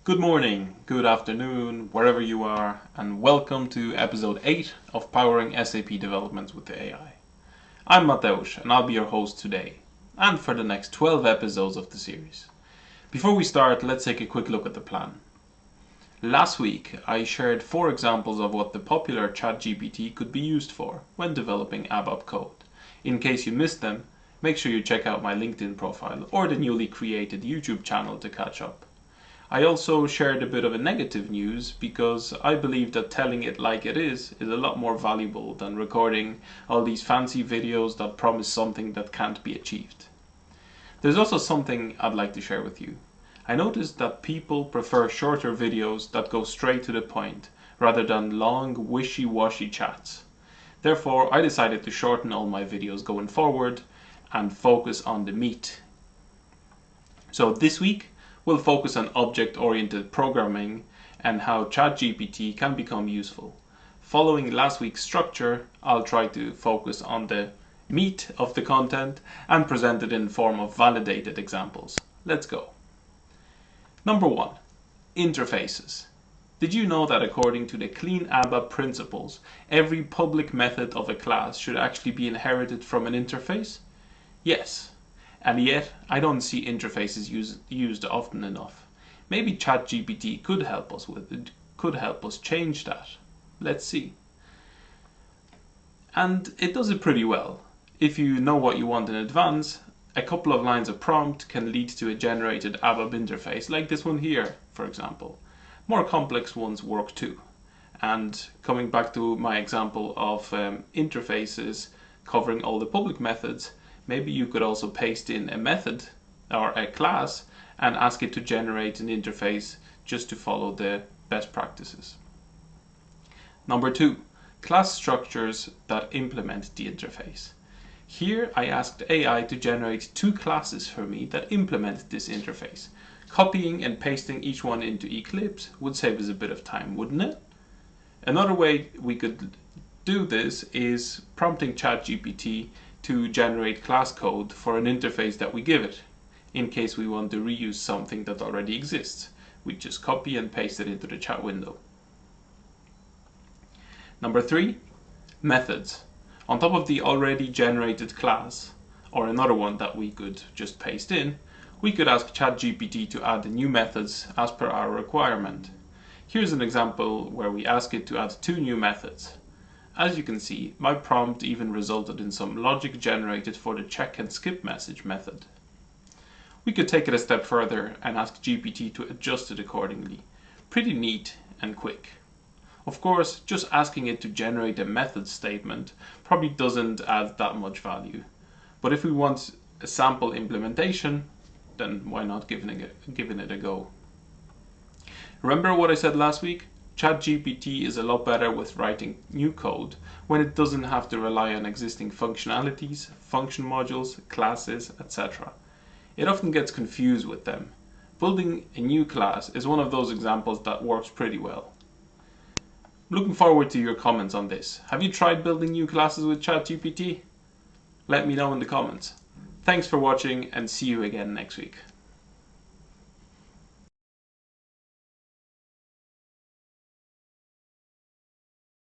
Good morning, good afternoon, wherever you are, and welcome to episode 8 of Powering SAP Developments with the AI. I'm Mateusz, and I'll be your host today, and for the next 12 episodes of the series. Before we start, let's take a quick look at the plan. Last week, I shared 4 examples of what the popular ChatGPT could be used for when developing ABAP code. In case you missed them, make sure you check out my LinkedIn profile or the newly created YouTube channel to catch up. I also shared a bit of a negative news because I believe that telling it like it is a lot more valuable than recording all these fancy videos that promise something that can't be achieved. There's also something I'd like to share with you. I noticed that people prefer shorter videos that go straight to the point rather than long wishy-washy chats. Therefore, I decided to shorten all my videos going forward and focus on the meat. So this week, we'll focus on object-oriented programming and how ChatGPT can become useful. Following last week's structure, I'll try to focus on the meat of the content and present it in the form of validated examples. Let's go. Number 1. Interfaces. Did you know that according to the Clean ABAP principles, every public method of a class should actually be inherited from an interface? Yes. And yet, I don't see interfaces used often enough. Maybe ChatGPT could help us with it, could help us change that. Let's see. And it does it pretty well. If you know what you want in advance, a couple of lines of prompt can lead to a generated ABAP interface, like this one here, for example. More complex ones work too. And coming back to my example of interfaces covering all the public methods, maybe you could also paste in a method or a class and ask it to generate an interface just to follow the best practices. Number 2, class structures that implement the interface. Here I asked AI to generate 2 classes for me that implement this interface. Copying and pasting each one into Eclipse would save us a bit of time, wouldn't it? Another way we could do this is prompting ChatGPT to generate class code for an interface that we give it. In case we want to reuse something that already exists, we just copy and paste it into the chat window. Number 3, methods. On top of the already generated class, or another one that we could just paste in, we could ask ChatGPT to add new methods as per our requirement. Here's an example where we ask it to add 2 new methods. As you can see, my prompt even resulted in some logic generated for the check and skip message method. We could take it a step further and ask GPT to adjust it accordingly. Pretty neat and quick. Of course, just asking it to generate a method statement probably doesn't add that much value. But if we want a sample implementation, then why not giving it a go? Remember what I said last week? ChatGPT is a lot better with writing new code when it doesn't have to rely on existing functionalities, function modules, classes, etc. It often gets confused with them. Building a new class is one of those examples that works pretty well. Looking forward to your comments on this. Have you tried building new classes with ChatGPT? Let me know in the comments. Thanks for watching and see you again next week.